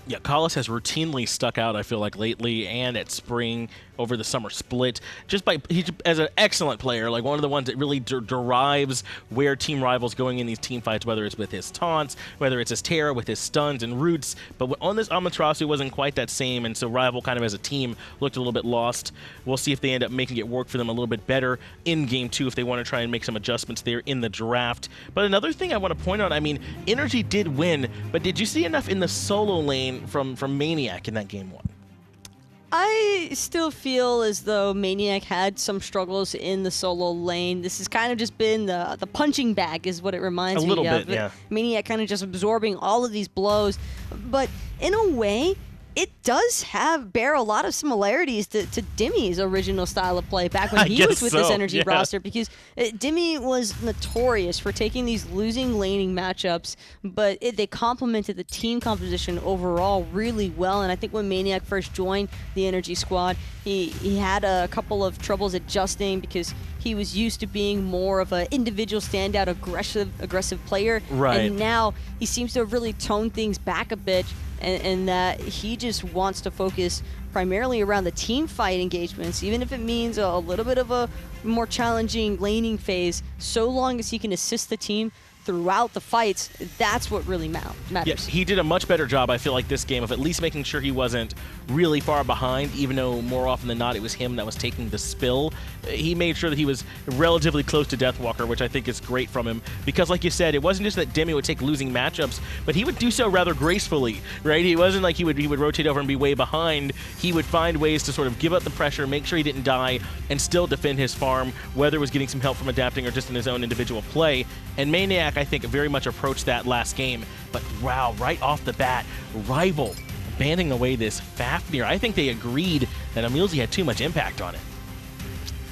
Yeah, Collis has routinely stuck out, I feel like, lately, and at Spring over the summer split. He's as an excellent player, like one of the ones that really derives where Team Rival's going in these team fights, whether it's with his taunts, whether it's his Terra, with his stuns and roots. But on this Amaterasu, it wasn't quite that same, and so Rival kind of as a team looked a little bit lost. We'll see if they end up making it work for them a little bit better in Game 2 if they want to try and make some adjustments there in the draft. But another thing I want to point out, I mean, NRG did win, but did you see enough in the solo lane from maniaKK in that Game 1? I still feel as though maniaKK had some struggles in the solo lane. This has kind of just been the punching bag is what it reminds me of. A little bit, yeah. maniaKK kind of just absorbing all of these blows. But in a way, it does bear a lot of similarities to Dimmy's original style of play back when he was with this NRG roster, because Dimmy was notorious for taking these losing laning matchups, but they complemented the team composition overall really well. And I think when maniaKK first joined the NRG squad, he had a couple of troubles adjusting because he was used to being more of an individual standout aggressive player. Right. And now he seems to have really toned things back a bit, and that he just wants to focus primarily around the team fight engagements, even if it means a little bit of a more challenging laning phase, so long as he can assist the team throughout the fights. That's what really matters. Yes, he did a much better job, I feel like, this game of at least making sure he wasn't really far behind, even though more often than not it was him that was taking the spill. He made sure that he was relatively close to Deathwalker, which I think is great from him, because like you said, it wasn't just that Demi would take losing matchups, but he would do so rather gracefully, right? He wasn't like he would rotate over and be way behind. He would find ways to sort of give up the pressure, make sure he didn't die, and still defend his farm, whether it was getting some help from adapting or just in his own individual play. And maniaKK, I think, very much approached that last game. But wow, right off the bat, Rival banding away this Fafnir. I think they agreed that emilZy had too much impact on it.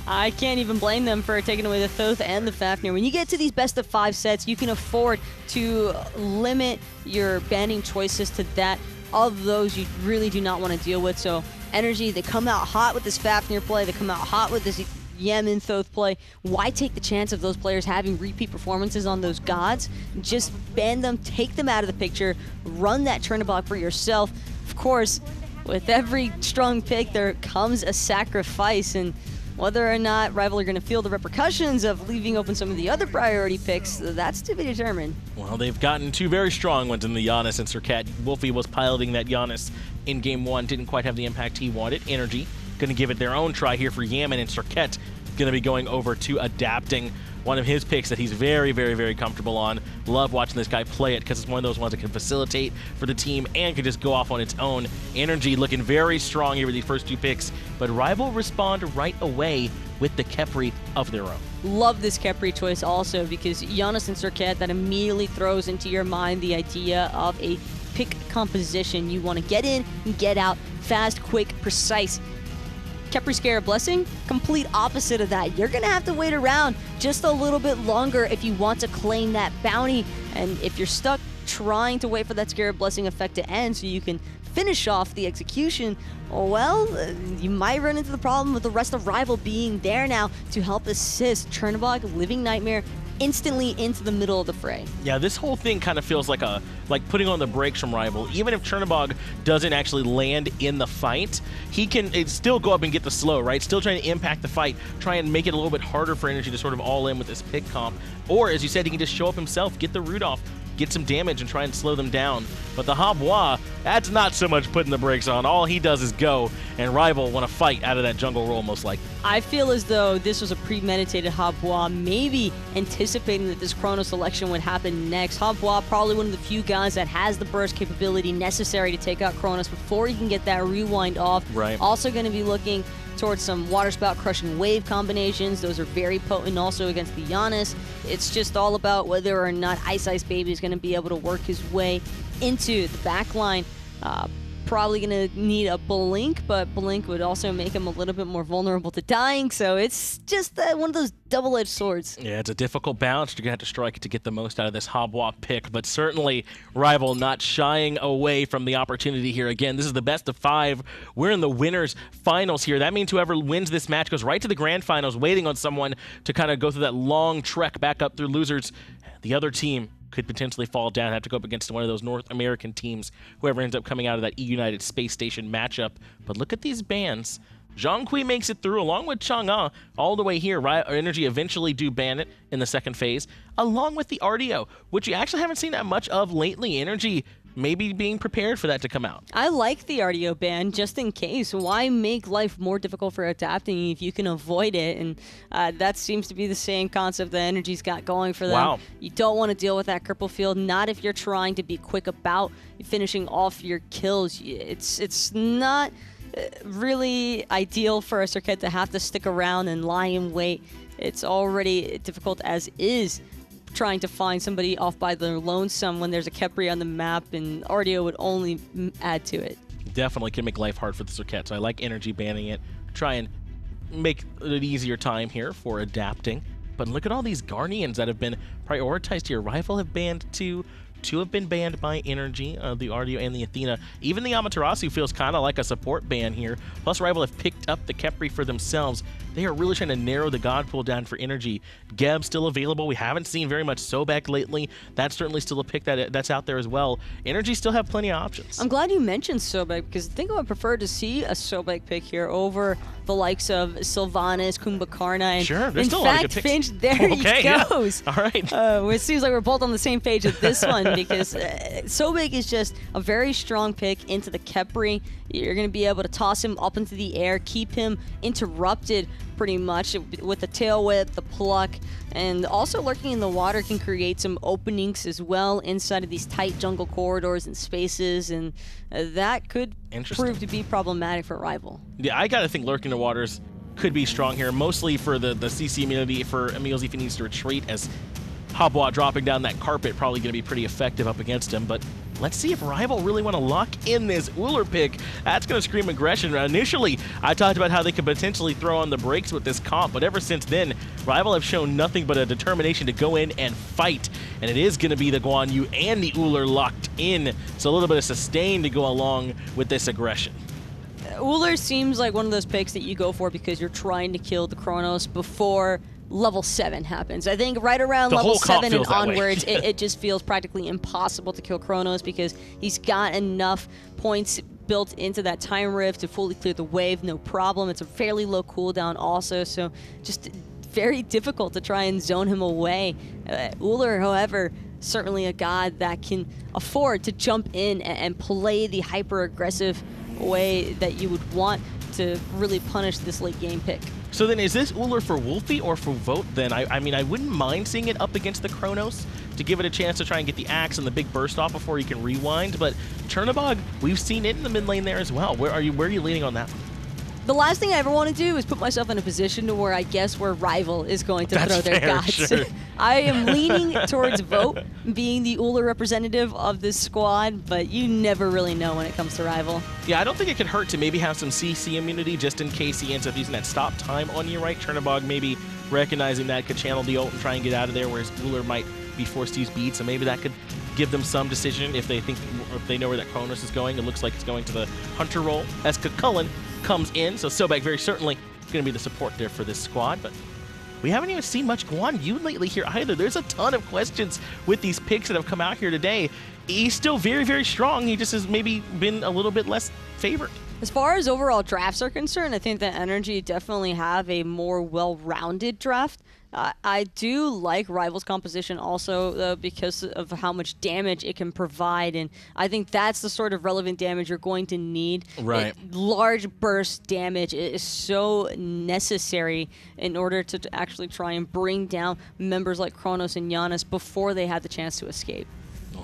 I can't even blame them for taking away the Thoth and the Fafnir. When you get to these best-of-5 sets, you can afford to limit your banning choices to that. Of those you really do not want to deal with. So NRG, they come out hot with this Fafnir play. They come out hot with this Yammyn Thoth play. Why take the chance of those players having repeat performances on those gods? Just ban them, take them out of the picture, run that Chernobog for yourself. Of course, with every strong pick, there comes a sacrifice, and whether or not Rival are going to feel the repercussions of leaving open some of the other priority picks, that's to be determined. Well, they've gotten two very strong ones in the Janus and Serqet. Wlfy was piloting that Janus in Game 1, didn't quite have the impact he wanted. NRG going to give it their own try here for Yammyn, and Serqet going to be going over to adapting, one of his picks that he's very, very, very comfortable on. Love watching this guy play it because it's one of those ones that can facilitate for the team and can just go off on its own. NRG looking very strong here with these first two picks, but Rival respond right away with the Khepri of their own. Love this Khepri choice also, because Janus and Serqet, that immediately throws into your mind the idea of a pick composition. You want to get in and get out, fast, quick, precise. Khepri Scarab Blessing, complete opposite of that. You're going to have to wait around just a little bit longer if you want to claim that bounty. And if you're stuck trying to wait for that Scarab Blessing effect to end so you can finish off the execution, well, you might run into the problem with the rest of Rival being there now to help assist Chernobog, Living Nightmare, instantly into the middle of the fray. Yeah, this whole thing kind of feels like putting on the brakes from Rival. Even if Chernobog doesn't actually land in the fight, he can still go up and get the slow, right? Still trying to impact the fight, try and make it a little bit harder for NRG to sort of all in with this pick comp. Or, as you said, he can just show up himself, get the root off, get some damage and try and slow them down. But the Habois, that's not so much putting the brakes on. All he does is go, and Rival want to fight out of that jungle role most likely. I feel as though this was a premeditated Habois, maybe anticipating that this Chronos selection would happen next. Habois, probably one of the few guys that has the burst capability necessary to take out Chronos before he can get that rewind off. Right. Also going to be looking towards some water spout crushing wave combinations. Those are very potent also against the Janus. It's just all about whether or not iceicebaby is going to be able to work his way into the backline. Probably going to need a blink, but blink would also make him a little bit more vulnerable to dying, so it's just one of those double-edged swords. Yeah, it's a difficult balance. You're going to have to strike it to get the most out of this Habois pick, but certainly Rival not shying away from the opportunity here. Again, this is the best of 5. We're in the winners finals here. That means whoever wins this match goes right to the grand finals, waiting on someone to kind of go through that long trek back up through losers. The other team could potentially fall down, have to go up against one of those North American teams, whoever ends up coming out of that United Space Station matchup. But look at these bans. Zhonghui makes it through along with Chang'e all the way here. NRG eventually do ban it in the second phase, along with the RDO, which you actually haven't seen that much of lately. NRG maybe being prepared for that to come out. I like the RDO ban just in case. Why make life more difficult for adapting if you can avoid it? And that seems to be the same concept that NRG's got going for them. Wow. You don't want to deal with that cripple field, not if you're trying to be quick about finishing off your kills. It's not really ideal for a Serqet to have to stick around and lie in wait. It's already difficult as is trying to find somebody off by their lonesome when there's a Khepri on the map, and RDO would only add to it. Definitely can make life hard for the Serqet, so I like NRG banning it. Try and make an easier time here for adapting. But look at all these Guardians that have been prioritized here. Rival have banned two. Two have been banned by NRG, the RDO and the Athena. Even the Amaterasu feels kind of like a support ban here. Plus, Rival have picked up the Khepri for themselves. They are really trying to narrow the God pool down for NRG. Geb still available. We haven't seen very much Sobek lately. That's certainly still a pick that's out there as well. NRG still have plenty of options. I'm glad you mentioned Sobek, because I think I would prefer to see a Sobek pick here over the likes of Sylvanas, Kumbhakarna, and sure, there's in still fact, a lot of good picks. Finch, there okay, he goes. Yeah. All right. It seems like we're both on the same page with this one, because Sobek is just a very strong pick into the Khepri. You're going to be able to toss him up into the air, keep him interrupted pretty much with the tail whip, the pluck, and also lurking in the water can create some openings as well inside of these tight jungle corridors and spaces, and that could prove to be problematic for Rival. Yeah, I gotta think lurking in the waters could be strong here, mostly for the CC immunity for emilZy if he needs to retreat, as Habwa dropping down that carpet probably going to be pretty effective up against him. But let's see if Rival really want to lock in this Ullr pick. That's going to scream aggression. Initially, I talked about how they could potentially throw on the brakes with this comp, but ever since then, Rival have shown nothing but a determination to go in and fight. And it is going to be the Guan Yu and the Ullr locked in, so a little bit of sustain to go along with this aggression. Ullr seems like one of those picks that you go for because you're trying to kill the Chronos before level 7 happens. I think right around level 7 and onwards, it just feels practically impossible to kill Chronos because he's got enough points built into that time rift to fully clear the wave, no problem. It's a fairly low cooldown also, so just very difficult to try and zone him away. Ullr, however, certainly a god that can afford to jump in and play the hyper-aggressive way that you would want to really punish this late game pick. So then is this Ullr for Wlfy or for Vote then? I mean, I wouldn't mind seeing it up against the Chronos to give it a chance to try and get the axe and the big burst off before you can rewind, but Chernobog, we've seen it in the mid lane there as well. Where are you leaning on that one? The last thing I ever want to do is put myself in a position to where I guess where Rival is going to throw their gods. Sure. I am leaning towards Vote being the Ullr representative of this squad, but you never really know when it comes to Rival. Yeah, I don't think it could hurt to maybe have some CC immunity just in case he ends up using that stop time on you, right? Chernobog maybe recognizing that could channel the ult and try and get out of there, whereas Ullr might be forced to use bead, so maybe that could give them some decision if they know where that Chronos is going. It looks like it's going to the Hunter role as Chulainn comes in, so Sobek very certainly going to be the support there for this squad, but we haven't even seen much Guan Yu lately here either. There's a ton of questions with these picks that have come out here today. He's still very, very strong. He just has maybe been a little bit less favored. As far as overall drafts are concerned, I think that NRG definitely have a more well-rounded draft. I do like Rival's composition also because of how much damage it can provide, and I think that's the sort of relevant damage you're going to need. Right. Large burst damage is so necessary in order to actually try and bring down members like Chronos and Janus before they had the chance to escape.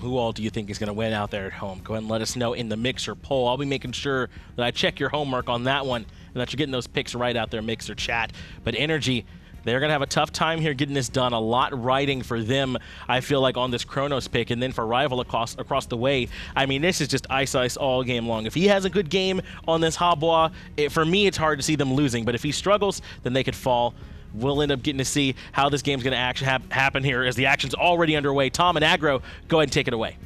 Who all do you think is going to win out there at home? Go ahead and let us know in the Mixer poll. I'll be making sure that I check your homework on that one and that you're getting those picks right out there, Mixer chat. But NRG, they're going to have a tough time here getting this done. A lot riding for them, I feel like, on this Chronos pick. And then for Rival across the way, I mean, this is just ice all game long. If he has a good game on this Habwa, for me, it's hard to see them losing. But if he struggles, then they could fall. We'll end up getting to see how this game's going to actually happen here as the action's already underway. Tom and Aggro, go ahead and take it away.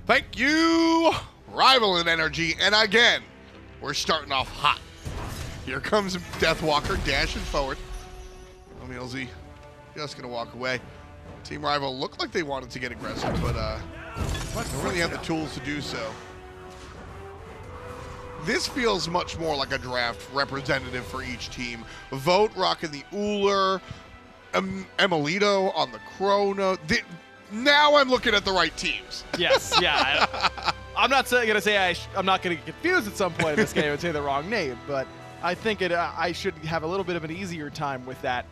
Thank you, Rival and NRG. And again, we're starting off hot. Here comes Deathwalker dashing forward. emilZy just going to walk away. Team Rival looked like they wanted to get aggressive, but don't really have the tools to do so. This feels much more like a draft representative for each team. Vote rocking the Ullr, emilitoo on the Chrono. Now I'm looking at the right teams. Yes, yeah. I'm not going to say I'm not going to get confused at some point in this game and say the wrong name, but I think I should have a little bit of an easier time with that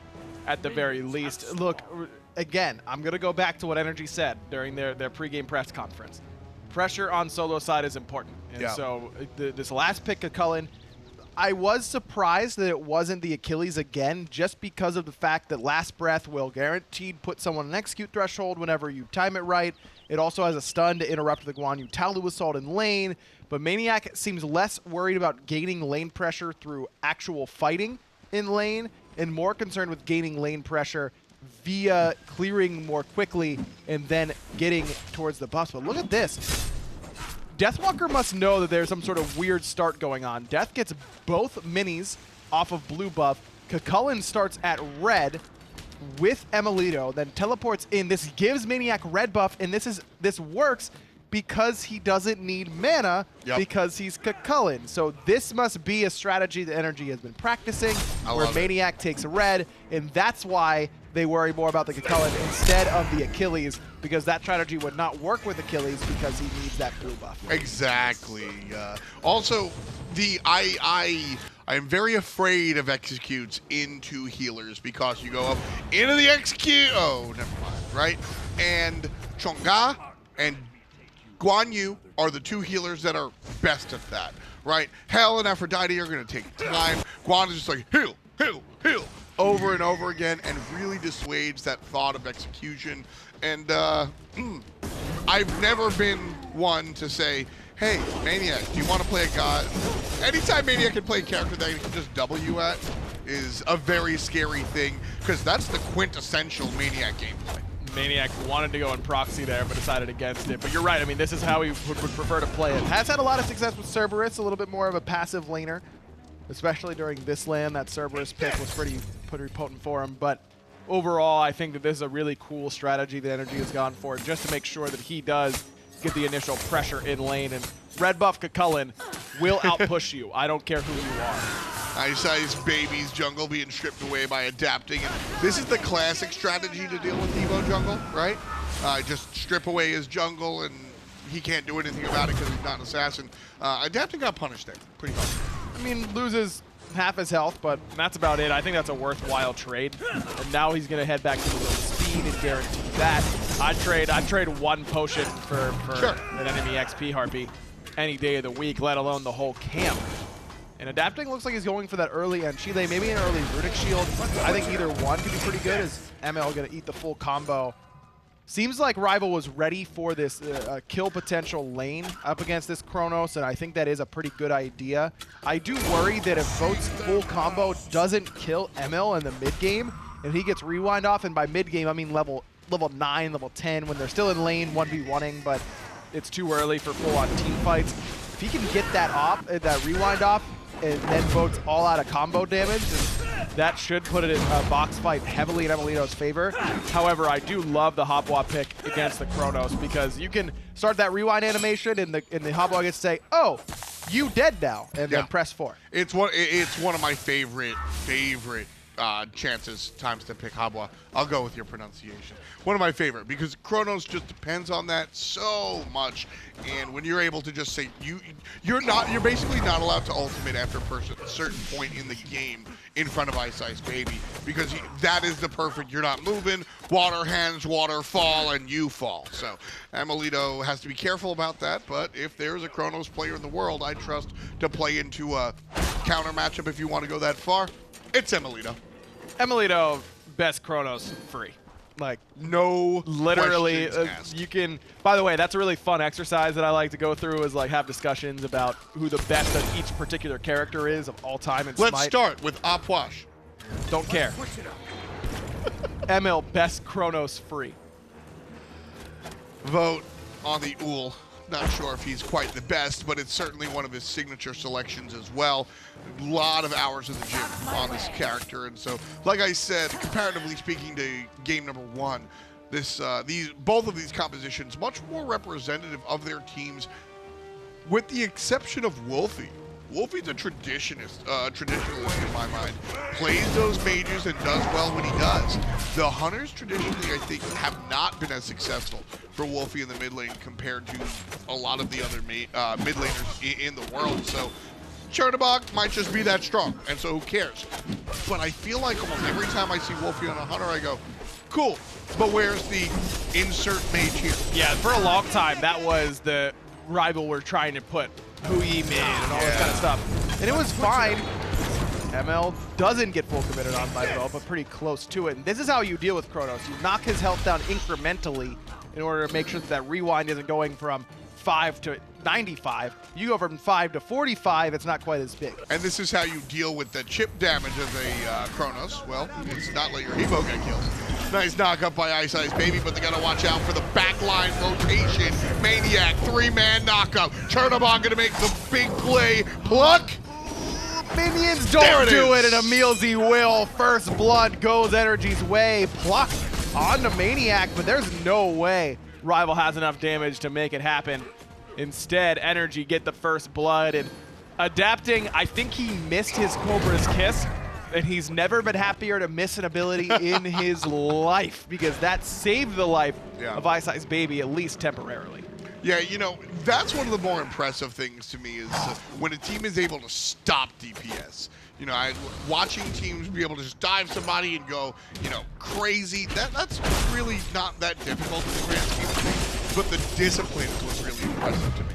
at the very least. Look, again, I'm going to go back to what NRG said during their pregame press conference. Pressure on solo side is important. And so this last pick of Chulainn, I was surprised that it wasn't the Achilles again, just because of the fact that Last Breath will guaranteed put someone on execute threshold whenever you time it right. It also has a stun to interrupt the Guan Utalu assault in lane, but maniaKK seems less worried about gaining lane pressure through actual fighting in lane and more concerned with gaining lane pressure via clearing more quickly and then getting towards the buffs. But look at this. Deathwalker must know that there's some sort of weird start going on. Death gets both minis off of blue buff. Chulainn starts at red with emilitoo, then teleports in. This gives maniaKK red buff, and this works because he doesn't need mana because he's Chulainn. So this must be a strategy that NRG has been practicing, where maniaKK takes red, and that's why they worry more about the Chulainn instead of the Achilles, because that strategy would not work with Achilles because he needs that blue buff. Exactly. Also, I am very afraid of executes into healers because you go up into the execute. Oh, never mind, right? And Chonga and Guan Yu are the two healers that are best at that, right? Hell and Aphrodite are going to take time. Guan is just like, heal, heal, heal, over and over again, and really dissuades that thought of execution. And I've never been one to say, hey, maniaKK, do you want to play a god? Anytime maniaKK can play a character that he can just W at is a very scary thing, because that's the quintessential maniaKK gameplay. maniaKK wanted to go in proxy there, but decided against it. But you're right. I mean, this is how he would prefer to play it. Has had a lot of success with Cerberus, a little bit more of a passive laner, especially during this land. That Cerberus pick was pretty potent for him. But overall, I think that this is a really cool strategy that NRG has gone for, just to make sure that he does get the initial pressure in lane. And red buff Chulainn will outpush you. I don't care who you are. iceicebaby's jungle being stripped away by adapting. And this is the classic strategy to deal with Evo jungle, right? Just strip away his jungle, and he can't do anything about it because he's not an assassin. Adapting got punished there, pretty much. I mean, loses half his health, but that's about it. I think that's a worthwhile trade. And now he's going to head back to the speed and guarantee that. I'd trade one potion for an enemy XP Harpy any day of the week, let alone the whole camp. And adapting looks like he's going for that early Enchile, maybe an early Runic Shield. I think either one could be pretty good. Is ML going to eat the full combo? Seems like Rival was ready for this kill potential lane up against this Chronos, and I think that is a pretty good idea. I do worry that if Vote's full combo doesn't kill ML in the mid game, and he gets rewind off, and by mid game I mean level 9, level 10, when they're still in lane 1v1ing, but it's too early for full-on team fights. If he can get that off, that rewind off, and then Vote's all out of combo damage, that should put it in a box fight heavily in emilitoo's favor. However, I do love the Hopwa pick against the Chronos, because you can start that rewind animation and the Hopwa gets to say, oh, you dead now, and then press 4. It's one of my favorite times to pick Hopwa. I'll go with your pronunciation. One of my favorite, because Chronos just depends on that so much, and when you're able to just say you're basically not allowed to ultimate after a certain point in the game in front of iceicebaby, because that is the perfect, you're not moving, water hands, water fall, and you fall. So emilitoo has to be careful about that, but if there's a Chronos player in the world I trust to play into a counter matchup if you want to go that far, it's emilitoo. emilitoo, best Chronos free. Like, no, literally, you can. By the way, that's a really fun exercise that I like to go through, is like have discussions about who the best of each particular character is of all time in Smite. Let's start with Apwash. Don't care. ML, best Chronos free. Vote on the Ullr. Not sure if he's quite the best, but it's certainly one of his signature selections as well. A lot of hours in the gym on this character, and so, like I said, comparatively speaking to game number 1, both of these compositions much more representative of their teams, with the exception of Wlfy. Wlfy's a traditionalist in my mind. Plays those mages and does well when he does. The Hunters traditionally, I think, have not been as successful for Wlfy in the mid lane compared to a lot of the other mid laners in the world. So Chernobog might just be that strong, and so who cares? But I feel like almost every time I see Wlfy on a Hunter, I go, cool, but where's the insert mage here? Yeah, for a long time, that was the rival we're trying to put Hui mid and all this kind of stuff. And it was fine. ML doesn't get full committed on by Bo, but pretty close to it. And this is how you deal with Chronos. You knock his health down incrementally in order to make sure that that rewind isn't going from 5 to 95. You go from 5 to 45, it's not quite as big. And this is how you deal with the chip damage of a Chronos. Well, it's not let your Evo get killed. Nice knock up by iceicebaby, but they gotta watch out for the backline rotation. maniaKK, 3-man knockup. Chernobog gonna make the big play. Pluck! Minions don't do it, and emilZy will. First blood goes NRG's way. Pluck onto maniaKK, but there's no way Rival has enough damage to make it happen. Instead, NRG get the first blood, and adapting, I think he missed his Cobra's Kiss, and he's never been happier to miss an ability in his life, because that saved the life of iceicebaby, at least temporarily. Yeah, you know, that's one of the more impressive things to me is when a team is able to stop DPS. You know, watching teams be able to just dive somebody and go, you know, crazy, that's really not that difficult in the grand scheme of things, but the discipline was really impressive to me.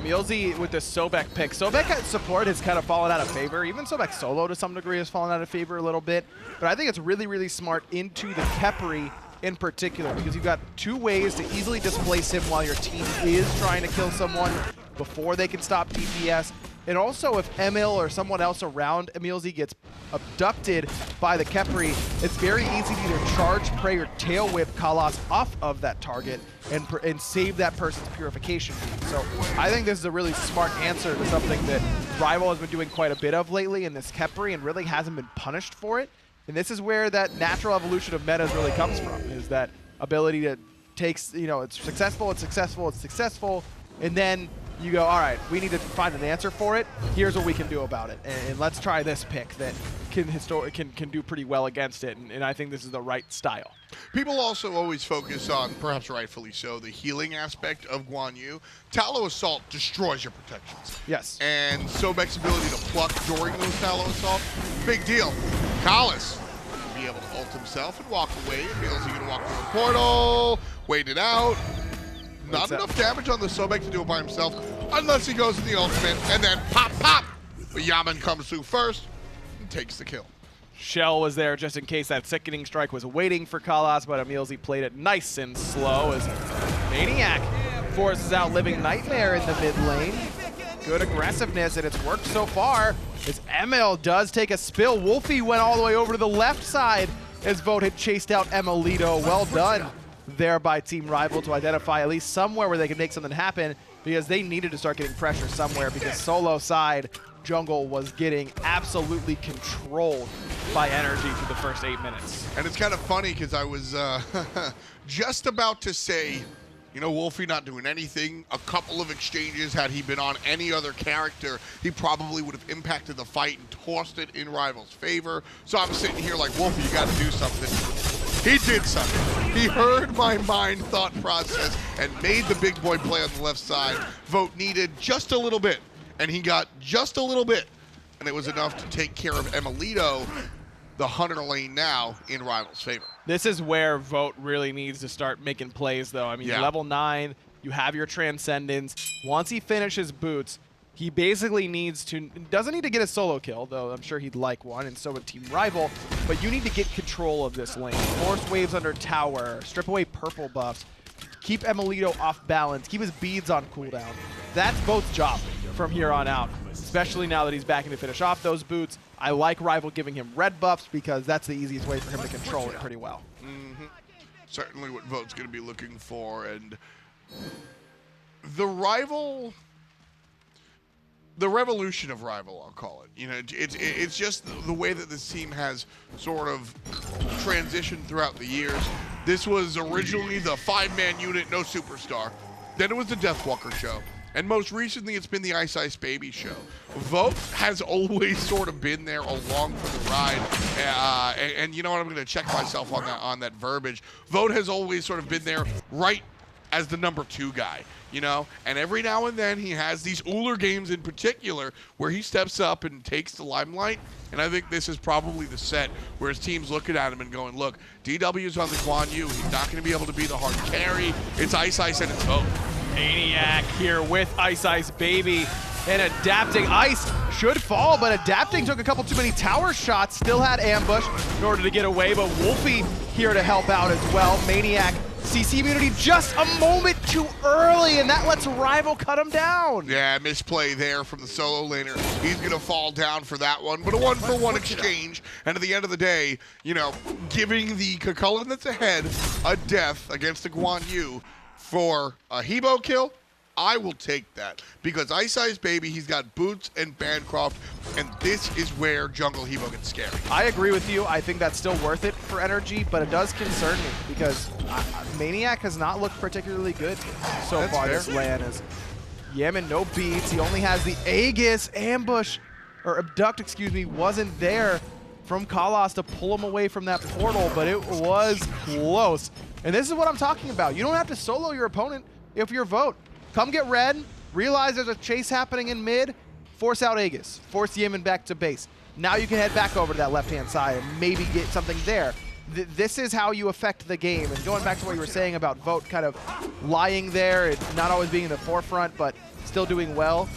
emilZy with the Sobek pick. Sobek at support has kind of fallen out of favor. Even Sobek solo to some degree has fallen out of favor a little bit. But I think it's really, really smart into the Khepri in particular, because you've got two ways to easily displace him while your team is trying to kill someone before they can stop DPS. And also, if Emil or someone else around emilZy gets abducted by the Khepri, it's very easy to either charge, pray, or tail whip Kalas off of that target and save that person's purification. So I think this is a really smart answer to something that Rival has been doing quite a bit of lately in this Khepri and really hasn't been punished for it. And this is where that natural evolution of metas really comes from, is that ability to take, you know, it's successful, it's successful, it's successful, and then you go, all right, we need to find an answer for it. Here's what we can do about it, and let's try this pick that can do pretty well against it. And I think this is the right style. People also always focus on, perhaps rightfully so, the healing aspect of Guan Yu. Tallow Assault destroys your protections. Yes. And Sobek's ability to pluck during those Tallow Assault, big deal. Kalas will be able to ult himself and walk away. emilZy gonna walk through the portal, wait it out. Not enough damage on the Sobek to do it by himself, unless he goes in the ultimate, and then pop, pop! But Yammyn comes through first and takes the kill. Shell was there just in case that sickening strike was waiting for Kalas, but emilZy played it nice and slow as maniaKK forces out Living Nightmare in the mid lane. Good aggressiveness, and it's worked so far as Emil does take a spill. Wlfy went all the way over to the left side as Vote had chased out emilitoo. Well done there by Team Rival to identify at least somewhere where they could make something happen, because they needed to start getting pressure somewhere, because solo side jungle was getting absolutely controlled by NRG for the first 8 minutes. And it's kind of funny because I was just about to say, you know, Wlfy not doing anything. A couple of exchanges, had he been on any other character, he probably would have impacted the fight and tossed it in Rival's favor. So I'm sitting here like, Wlfy, you got to do something. He did something. He heard my mind thought process and made the big boy play on the left side. Vote needed just a little bit, and he got just a little bit, and it was enough to take care of emilitoo, the Hunter lane now in Rival's favor. This is where Vote really needs to start making plays, though. I mean, level 9, you have your Transcendence. Once he finishes boots, he basically needs to, doesn't need to get a solo kill, though I'm sure he'd like one, and so would Team Rival, but you need to get control of this lane. Force waves under tower, strip away purple buffs, keep emilitoo off balance, keep his beads on cooldown. That's Vote's job from here on out, especially now that he's backing to finish off those boots. I like Rival giving him red buffs because that's the easiest way for him to control it pretty well. Certainly what Vote's going to be looking for, and the Rival the revolution of Rival, I'll call it. You know, it's just the way that this team has sort of transitioned throughout the years. This was originally the 5-man unit, no superstar. Then it was the Deathwalker show. And most recently, it's been the iceicebaby show. Vote has always sort of been there along for the ride. And you know what? I'm going to check myself on that verbiage. Vote has always sort of been there right as the number 2 guy, you know? And every now and then he has these Ullr games in particular where he steps up and takes the limelight. And I think this is probably the set where his team's looking at him and going, look, DW's on the Guan Yu. He's not going to be able to be the hard carry. It's Ice and it's Vote. maniaKK here with iceicebaby and adapting. Ice should fall, but adapting took a couple too many tower shots, still had ambush in order to get away, but Wlfy here to help out as well. maniaKK CC immunity just a moment too early, and that lets Rival cut him down. Yeah, misplay there from the solo laner. He's going to fall down for that one, but a 1-for-1 exchange. And at the end of the day, you know, giving the Chulainn that's ahead a death against the Guan Yu for a Hebo kill, I will take that. Because iceicebaby, he's got boots and Bancroft, and this is where jungle Hebo gets scary. I agree with you. I think that's still worth it for NRG, but it does concern me because maniaKK has not looked particularly good so That's far fair. this LAN. As Yammyn, no beats. He only has the Aegis ambush, or abduct, excuse me, wasn't there from Kalos to pull him away from that portal, but it was close. And this is what I'm talking about. You don't have to solo your opponent if you're Vote. Come get red, realize there's a chase happening in mid, force out Aegis, force Yammyn back to base. Now you can head back over to that left-hand side and maybe get something there. This is how you affect the game. And going back to what you were saying about Vote kind of lying there and not always being in the forefront, but still doing well.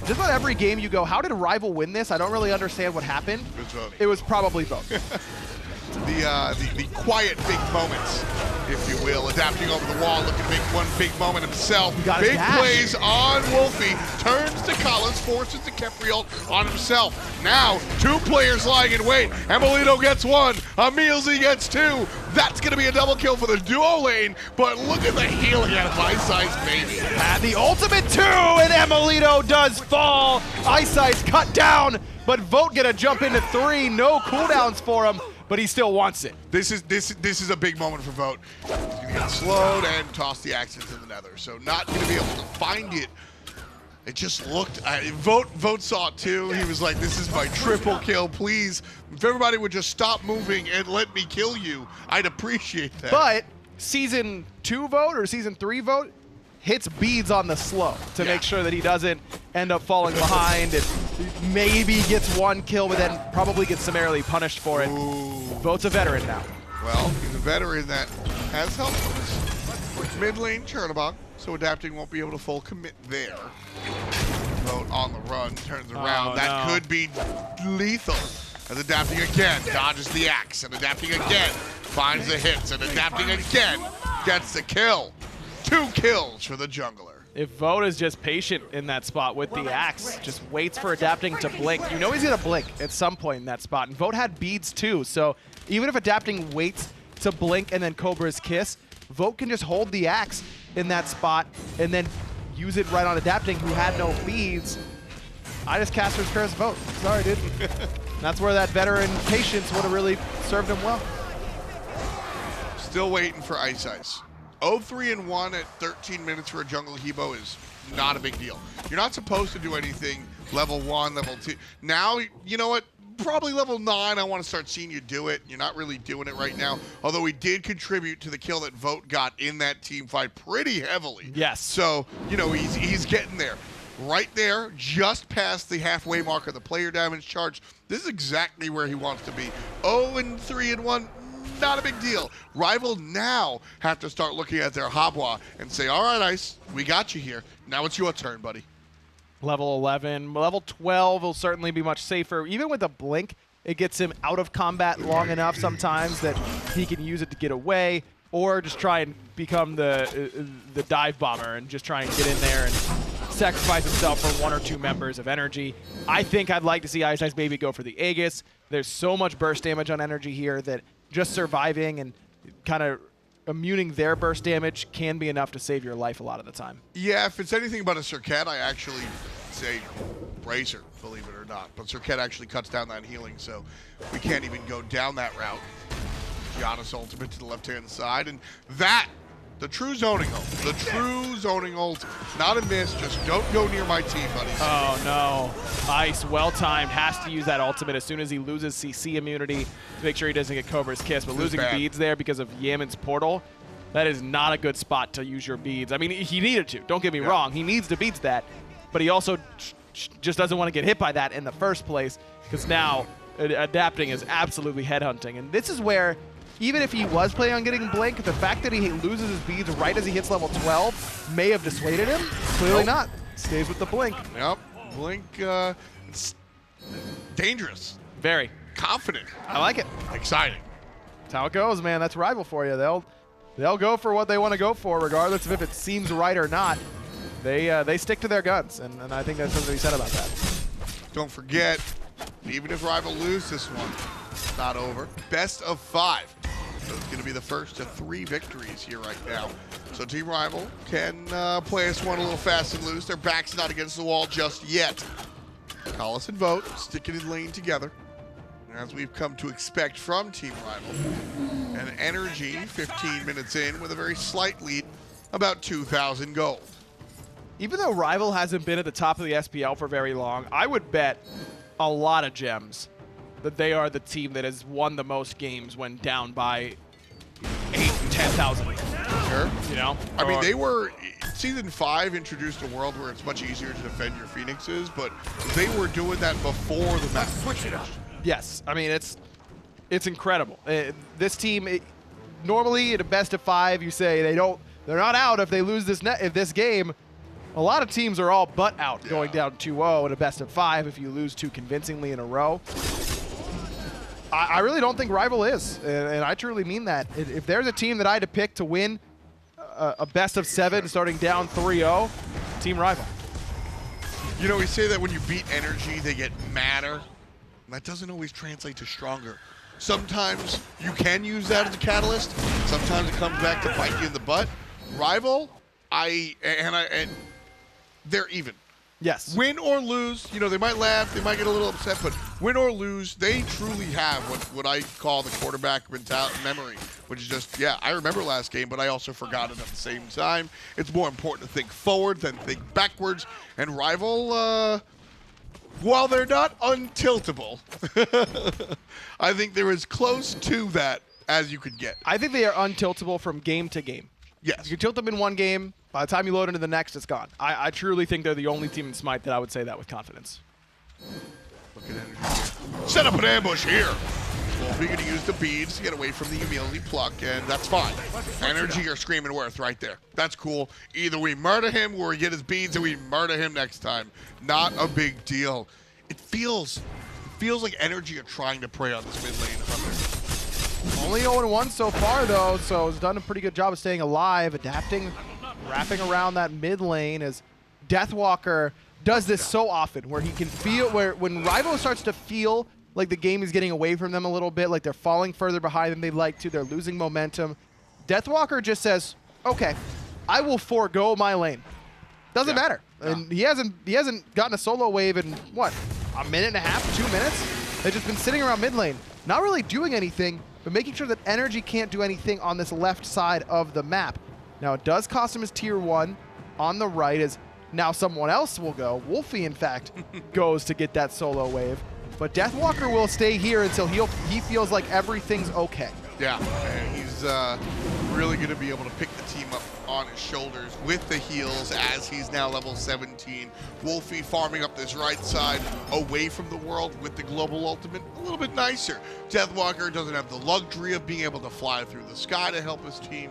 Just about every game you go, how did Rival win this? I don't really understand what happened. It was Vote. It was probably Vote. The quiet big moments, if you will, adapting over the wall, looking to make one big moment himself. Big plays on Wlfy, turns to Collins, forces the Khepri ult on himself. Now, 2 players lying in wait. emilitoo gets 1, EmilZy gets 2. That's going to be a double kill for the duo lane, but look at the healing out of iceicebaby. And the ultimate 2, and emilitoo does fall. Iceice cut down, but Vote gonna jump into 3. No cooldowns for him, but he still wants it. This is a big moment for Vote. He's gonna get slowed and toss the axe into the nether. So not gonna be able to find it. It just looked, Vote saw it too. He was like, this is my triple kill, please. If everybody would just stop moving and let me kill you, I'd appreciate that. But Season 2 Vote or Season 3 Vote hits beads on the slow to make sure that he doesn't end up falling behind and maybe gets 1 kill, but then probably gets summarily punished for it. Ooh. Vote's a veteran now. Well, he's a veteran that has helpfulness. Mid lane, Chernobog, so adapting won't be able to full commit there. Vote on the run, turns around. That could be lethal. As adapting again, dodges the axe, and adapting again, finds the hits, and adapting again, gets the kill. 2 kills for the jungler. If Vote is just patient in that spot with the axe, just waits for adapting to blink. You know he's gonna blink at some point in that spot. And Vote had beads too, so even if adapting waits to blink and then Cobra's kiss, Vote can just hold the axe in that spot and then use it right on adapting, who had no beads. I just Caster's Curse Vote. Sorry, dude. That's where that veteran patience would have really served him well. Still waiting for Ice. 0-3-1 at 13 minutes for a jungle Hebo is not a big deal. You're not supposed to do anything level 1, level 2. Now, you know what? Probably level 9, I want to start seeing you do it. You're not really doing it right now. Although he did contribute to the kill that Vote got in that team fight pretty heavily. Yes. So, you know, he's getting there. Right there, just past the halfway mark of the player damage charge. This is exactly where he wants to be. 0-3-1. Not a big deal. Rival now have to start looking at their Habwa and say, all right, Ice, we got you here. Now it's your turn, buddy. Level 11. Level 12 will certainly be much safer. Even with a blink, it gets him out of combat long enough sometimes that he can use it to get away or just try and become the dive bomber and just try and get in there and sacrifice himself for 1 or 2 members of NRG. I think I'd like to see iceicebaby go for the Aegis. There's so much burst damage on NRG here that just surviving and kind of immuning their burst damage can be enough to save your life a lot of the time. Yeah, if it's anything but a Serqet, I actually say Bracer, believe it or not. But Serqet actually cuts down that healing, so we can't even go down that route. Janus ultimate to the left-hand side, and that, the true zoning ult. The true zoning ult. Not a miss, just don't go near my team, buddies. Oh no. Ice, well-timed, has to use that ultimate as soon as he loses CC immunity to make sure he doesn't get Cobra's kiss. But losing beads there because of Yammyn's portal, that is not a good spot to use your beads. I mean, he needed to, don't get me wrong. He needs to beat that, but he also just doesn't want to get hit by that in the first place, because now adapting is absolutely headhunting. And this is where, even if he was planning on getting Blink, the fact that he loses his beads right as he hits level 12 may have dissuaded him. Clearly not. Stays with the Blink. Yep. Blink, it's dangerous. Very. Confident. I like it. Exciting. That's how it goes, man. That's Rival for you. They'll go for what they want to go for, regardless of if it seems right or not. They stick to their guns, and I think that's something to be said about that. Don't forget, even if Rival lose this one, it's not over. Best of 5. So it's going to be the first of 3 victories here right now. So Team Rival can play us one a little fast and loose. Their back's not against the wall just yet. Call us and vote, sticking in lane together, as we've come to expect from Team Rival. And NRG, 15 minutes in, with a very slight lead, about 2,000 gold. Even though Rival hasn't been at the top of the SPL for very long, I would bet a lot of gems that they are the team that has won the most games when down by 8,000 and 10,000. Sure. You know? I mean, they were, Season 5 introduced a world where it's much easier to defend your Phoenixes, but they were doing that before the map. Switch it up. Yes, I mean, it's incredible. This team, normally in a best of 5, you say they're not out if they lose this game. A lot of teams are all but out going down 2-0 in a best of 5 if you lose 2 convincingly in a row. I really don't think Rival is, and I truly mean that. If there's a team that I had to pick to win a best of 7 starting down 3-0, Team Rival. You know, we say that when you beat NRG, they get madder. That doesn't always translate to stronger. Sometimes you can use that as a catalyst. Sometimes it comes back to bite you in the butt. Rival, and they're even. Yes. Win or lose, you know, they might laugh, they might get a little upset, but win or lose, they truly have what I call the quarterback memory, which is just, yeah, I remember last game, but I also forgot it at the same time. It's more important to think forward than think backwards. And Rival, while they're not untiltable, I think they're as close to that as you could get. I think they are untiltable from game to game. Yes. You tilt them in one game, by the time you load into the next, it's gone. I truly think they're the only team in Smite that I would say that with confidence. Look at NRG. Set up an ambush here. Wlfy going to use the beads to get away from the emilitoo pluck, and that's fine. NRG are screaming worth right there. That's cool. Either we murder him or we get his beads and we murder him next time. Not a big deal. It feels like NRG are trying to prey on this mid lane Hunter. Only 0-1 so far, though, so it's done a pretty good job of staying alive, adapting, wrapping around that mid lane as Deathwalker does this so often, where he can feel, when Rival starts to feel like the game is getting away from them a little bit, like they're falling further behind than they'd like to, they're losing momentum, Deathwalker just says, okay, I will forego my lane. Doesn't matter. And he hasn't gotten a solo wave in, what, a minute and a half, 2 minutes? They've just been sitting around mid lane, not really doing anything, but making sure that NRG can't do anything on this left side of the map. Now, it does cost him his tier 1 on the right, as now someone else will go. Wlfy, in fact, goes to get that solo wave. But Deathwalker will stay here until he feels like everything's okay. Yeah, and he's really going to be able to pick the team up on his shoulders with the heals as he's now level 17. Wlfy farming up this right side away from the world with the global ultimate, a little bit nicer. Deathwalker doesn't have the luxury of being able to fly through the sky to help his team.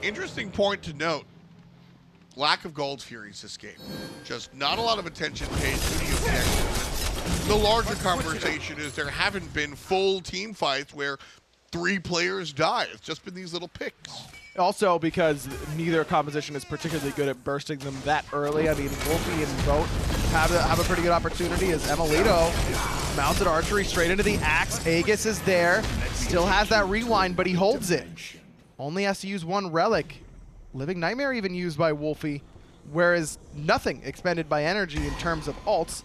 Interesting point to note, lack of gold furies this game. Just not a lot of attention paid to the objectives. The larger conversation is there haven't been full team fights where 3 players die. It's just been these little picks. Also, because neither composition is particularly good at bursting them that early. I mean, Wlfy and Boat have a pretty good opportunity as emilitoo mounted archery straight into the axe. Aegis is there, still has that rewind, but he holds it. Only has to use 1 relic. Living Nightmare even used by Wlfy. whereas nothing expended by NRG in terms of ults.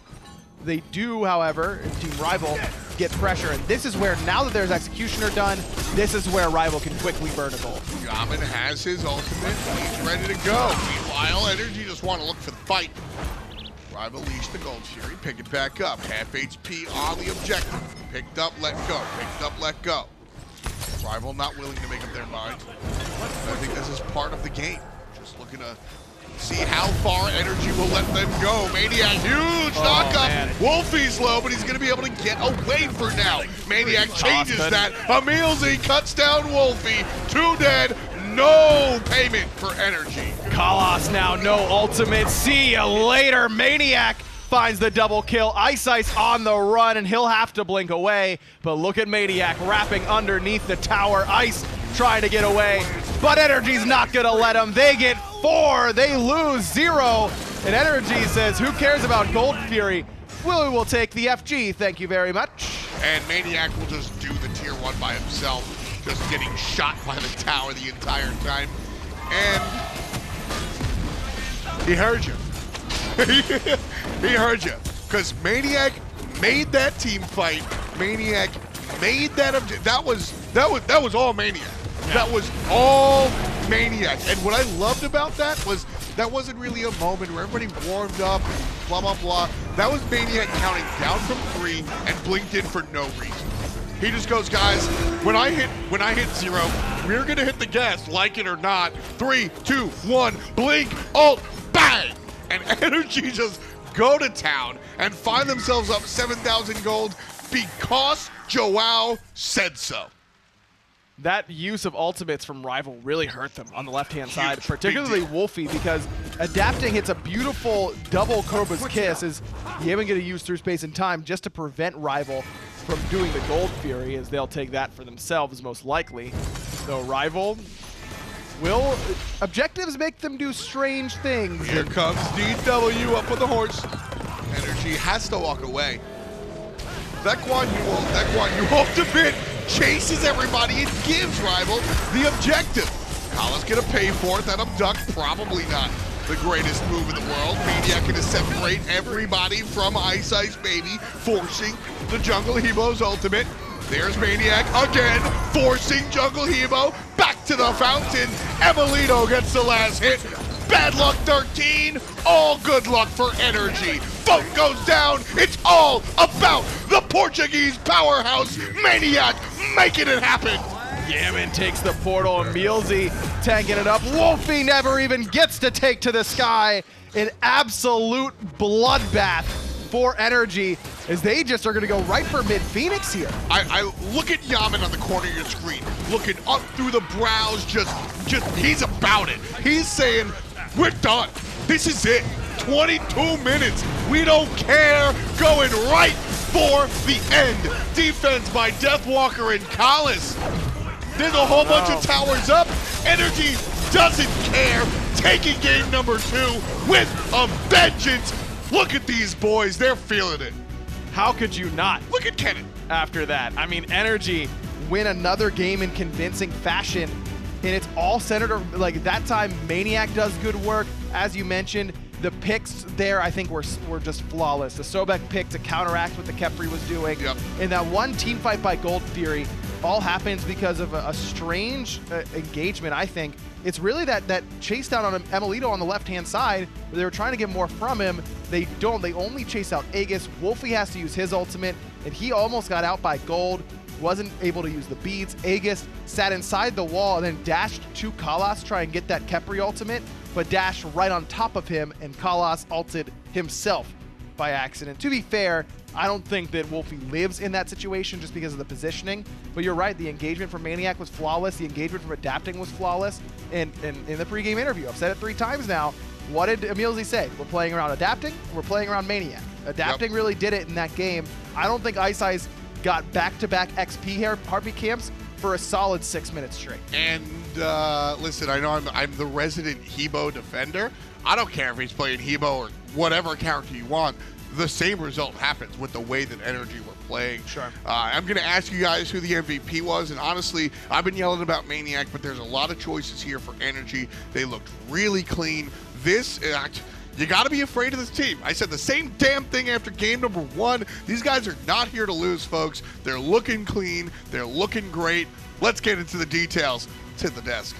They do, however, in Team Rival, get pressure, and this is where, now that there's Executioner done, this is where Rival can quickly burn a gold. Yammyn has his ultimate, he's ready to go. Meanwhile, NRG just want to look for the fight. Rival leash the Gold Fury, pick it back up. Half HP on the objective. Picked up, let go. Picked up, let go. Rival not willing to make up their mind. I think this is part of the game. Just looking to see how far NRG will let them go. maniaK, huge knockup. Wlfy's low, but he's going to be able to get away for now. maniaK changes that. emilZy cuts down Wlfy. 2 dead. No payment for NRG. Kalos now, no ultimate. See ya later. maniaK finds the double kill. Ice on the run, and he'll have to blink away. But look at maniaK wrapping underneath the tower. Ice trying to get away, but NRG's not gonna let him. They get 4, they lose 0, and NRG says, who cares about Gold Fury? We will take the FG, thank you very much. And maniaK will just do the tier 1 by himself, just getting shot by the tower the entire time. And he heard you. He heard you. Because maniaK made that team fight. maniaK made that objective. That was all maniaK. Yeah. That was all maniaK. And what I loved about that was that wasn't really a moment where everybody warmed up, blah, blah, blah. That was maniaK counting down from 3 and blinked in for no reason. He just goes, guys, when I hit 0, we're gonna hit the gas, like it or not. 3, 2, 1, blink, ult, bang! And NRG just go to town and find themselves up 7,000 gold because Joao said so. That use of ultimates from Rival really hurt them on the left-hand side, particularly Wlfy, because adapting hits a beautiful double Cobra's Kiss is Yammyn going to use through space and time just to prevent Rival from doing the Gold Fury, as they'll take that for themselves most likely. So Rival will, objectives make them do strange things. Here comes DW up on the horse. NRG has to walk away. That Guan Yu ultimate chases everybody and gives Rival the objective. Kala's gonna pay for it. That abduct, probably not the greatest move in the world. maniaK gonna separate everybody from iceicebaby, forcing the Jungle Hebo's ultimate. There's maniaK again, forcing Jungle Hebo back to the fountain. emilitoo gets the last hit. Bad luck 13, all good luck for NRG. Vote goes down, it's all about the Portuguese powerhouse, maniaK making it happen. Yammyn takes the portal, emilZy tanking it up. Wlfy never even gets to take to the sky. An absolute bloodbath for NRG, as they just are gonna go right for mid-Phoenix here. I look at Yammyn on the corner of your screen, looking up through the brows, just he's about it. He's saying, we're done. This is it. 22 minutes. We don't care. Going right for the end. Defense by Deathwalker and Khepri. There's a whole bunch of towers up. NRG doesn't care. Taking game number 2 with a vengeance. Look at these boys. They're feeling it. How could you not? Look at Kenneth. After that, I mean, NRG win another game in convincing fashion. And it's all centered, like that time, maniaK does good work. As you mentioned, the picks there, I think, were just flawless. The Sobek pick to counteract what the Khepri was doing. Yep. And that one team fight by Gold Fury all happens because of a strange engagement, I think. It's really that chase down on emilitoo on the left-hand side, where they were trying to get more from him. They don't. They only chase out Aegis. Wlfy has to use his ultimate, and he almost got out by Gold. Wasn't able to use the beads. Aegis sat inside the wall and then dashed to Kalos to try and get that Khepri ultimate, but dashed right on top of him, and Kalos ulted himself by accident. To be fair, I don't think that Wlfy lives in that situation just because of the positioning, but you're right, the engagement from maniaK was flawless, the engagement from adapting was flawless, and in the pregame interview, I've said it 3 times now, what did emilZy say? We're playing around adapting, we're playing around maniaK. Adapting really did it in that game. I don't think iceice got back-to-back XP here, heartbeat camps, for a solid 6 minutes straight. And listen, I know I'm the resident Hebo defender. I don't care if he's playing Hebo or whatever character you want. The same result happens with the way that NRG were playing. Sure. I'm going to ask you guys who the MVP was, and honestly, I've been yelling about maniaK, but there's a lot of choices here for NRG. They looked really clean, You got to be afraid of this team. I said the same damn thing after game number 1. These guys are not here to lose, folks. They're looking clean. They're looking great. Let's get into the details. Let's hit the desk.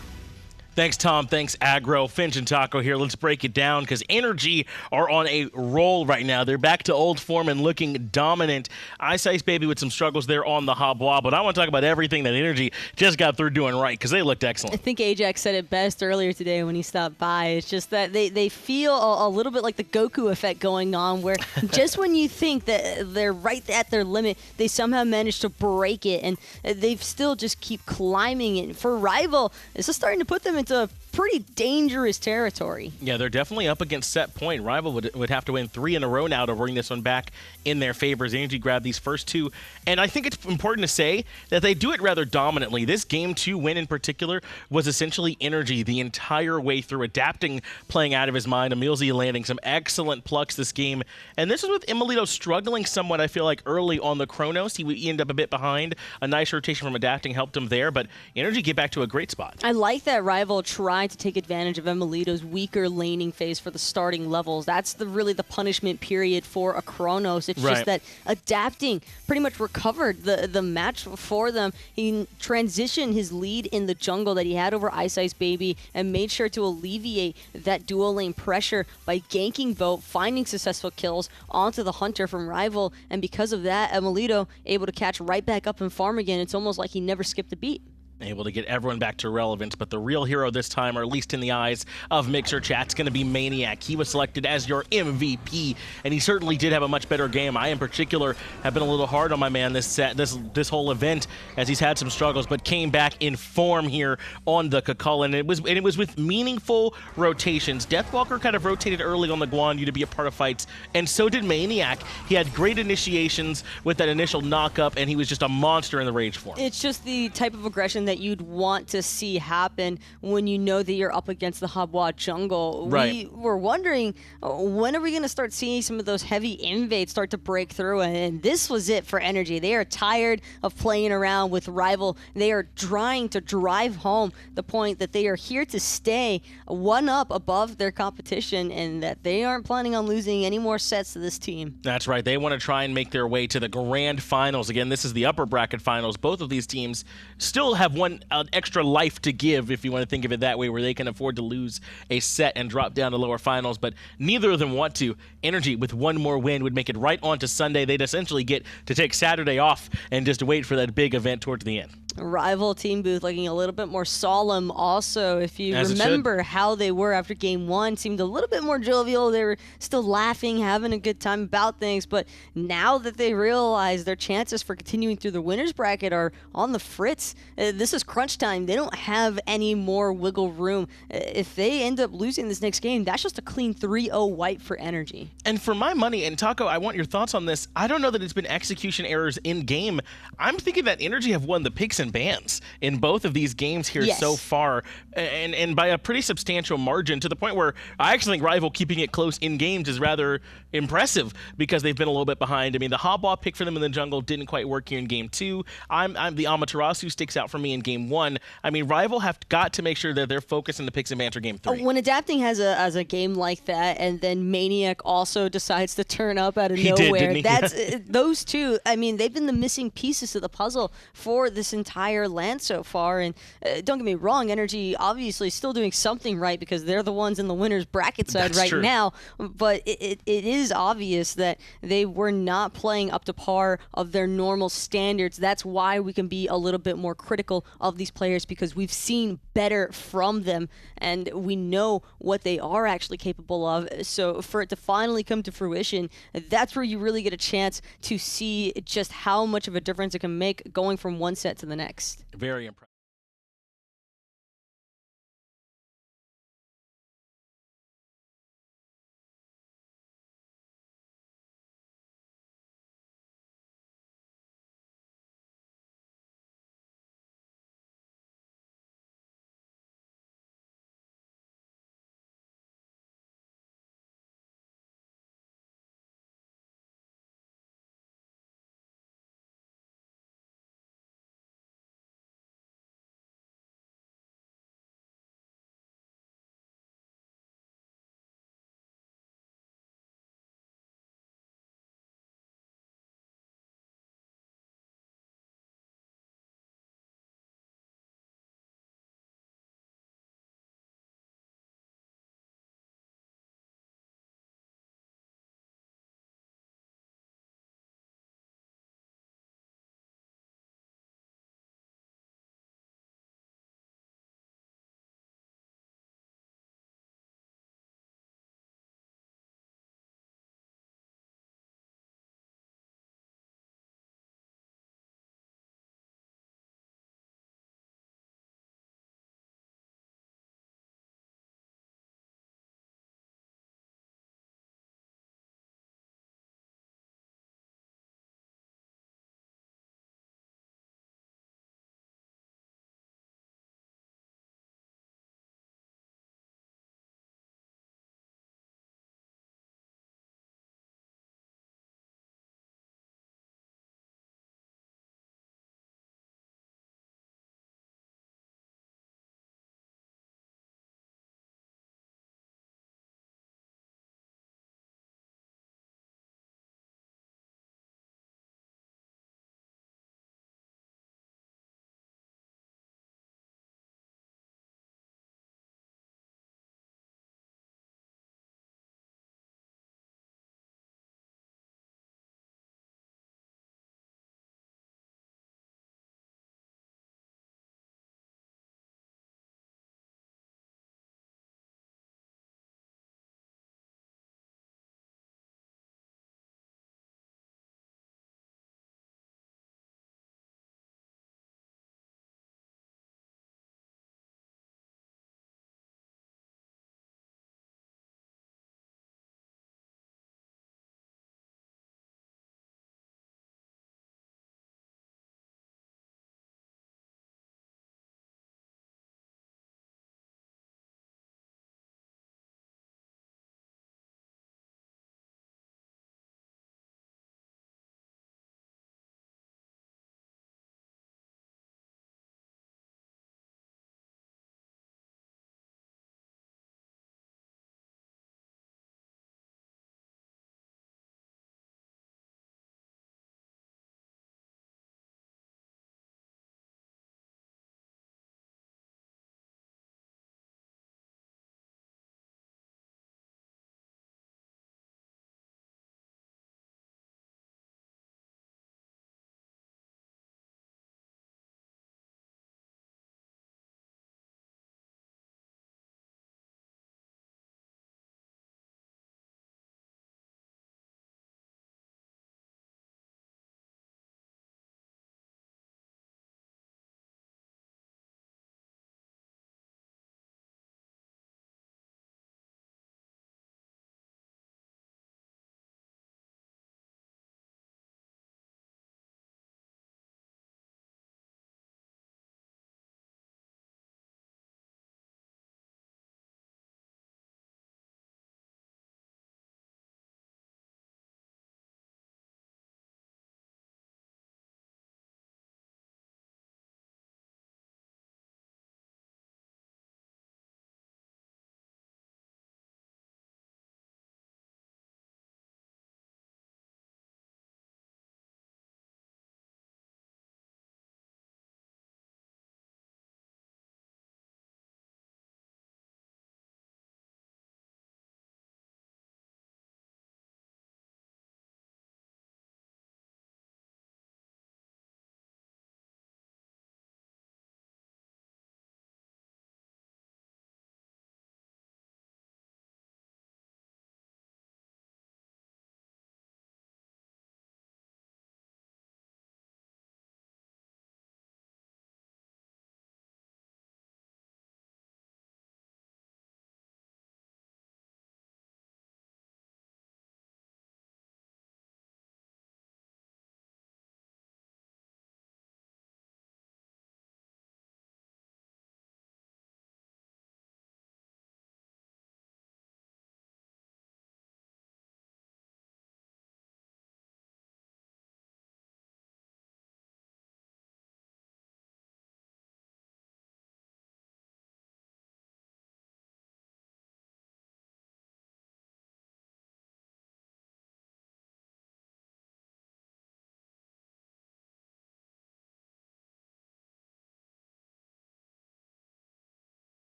Thanks, Tom. Thanks, Aggro. Finch and Taco here. Let's break it down because NRG are on a roll right now. They're back to old form and looking dominant. iceicebaby with some struggles there on the Hobwa, but I want to talk about everything that NRG just got through doing right because they looked excellent. I think Ajax said it best earlier today when he stopped by. It's just that they feel a little bit like the Goku effect going on where just when you think that they're right at their limit, they somehow manage to break it, and they've still just keep climbing it. For Rival, this is starting to put them into pretty dangerous territory. Yeah, they're definitely up against set point. Rival would have to win 3 in a row now to bring this one back in their favor. As NRG grabbed these first 2, and I think it's important to say that they do it rather dominantly. This game 2 win in particular was essentially NRG the entire way through, adapting, playing out of his mind. emilZy landing some excellent plucks this game, and this is with emilitoo struggling somewhat, I feel like, early on the Chronos. He ended up a bit behind. A nice rotation from adapting helped him there, but NRG get back to a great spot. I like that Rival tried to take advantage of emilitoo's weaker laning phase for the starting levels. That's really the punishment period for a Chronos. It's just that adapting pretty much recovered the match for them. He transitioned his lead in the jungle that he had over iceicebaby and made sure to alleviate that dual lane pressure by ganking both, finding successful kills onto the Hunter from Rival, and because of that, emilitoo able to catch right back up and farm again. It's almost like he never skipped a beat. Able to get everyone back to relevance, but the real hero this time, or at least in the eyes of Mixer Chat, is going to be maniaKK. He was selected as your MVP, and he certainly did have a much better game. I, in particular, have been a little hard on my man this whole event, as he's had some struggles, but came back in form here on the KK, and it was with meaningful rotations. Deathwalker kind of rotated early on the Guan you to be a part of fights, and so did maniaKK. He had great initiations with that initial knock-up, and he was just a monster in the rage form. It's just the type of aggression that you'd want to see happen when you know that you're up against the Hobwa jungle. Right. We were wondering, when are we going to start seeing some of those heavy invades start to break through? And this was it for NRG. They are tired of playing around with Rival. They are trying to drive home the point that they are here to stay, one up above their competition, and that they aren't planning on losing any more sets to this team. That's right. They want to try and make their way to the grand finals. Again, this is the upper bracket finals. Both of these teams still have one extra life to give, if you want to think of it that way, where they can afford to lose a set and drop down to lower finals, but neither of them want to. NRG, with one more win, would make it right on to Sunday. They'd essentially get to take Saturday off and just wait for that big event towards the end. Rival team booth looking a little bit more solemn also. If you remember how they were after game 1, seemed a little bit more jovial. They were still laughing, having a good time about things, but now that they realize their chances for continuing through the winners bracket are on the fritz, this is crunch time. They don't have any more wiggle room. If they end up losing this next game, that's just a clean 3-0 wipe for NRG. And for my money, and Taco, I want your thoughts on this. I don't know that it's been execution errors in game. I'm thinking that NRG have won the picks and bans in both of these games here so far, and by a pretty substantial margin, to the point where I actually think Rival keeping it close in games is rather impressive because they've been a little bit behind. I mean, the Hobwa pick for them in the jungle didn't quite work here in game 2. I'm the Amaterasu sticks out for me in game 1. I mean, Rival have got to make sure that they're focused in the picks and bans for game 3. When adapting has a game like that, and then maniaKK also decides to turn up out of nowhere, that's those two. I mean, they've been the missing pieces to the puzzle for this entire land so far. And don't get me wrong, NRG obviously still doing something right because they're the ones in the winners bracket side now. But it is obvious that they were not playing up to par of their normal standards. That's why we can be a little bit more critical of these players, because we've seen better from them and we know what they are actually capable of. So for it to finally come to fruition, that's where you really get a chance to see just how much of a difference it can make going from one set to the next. Very impressive.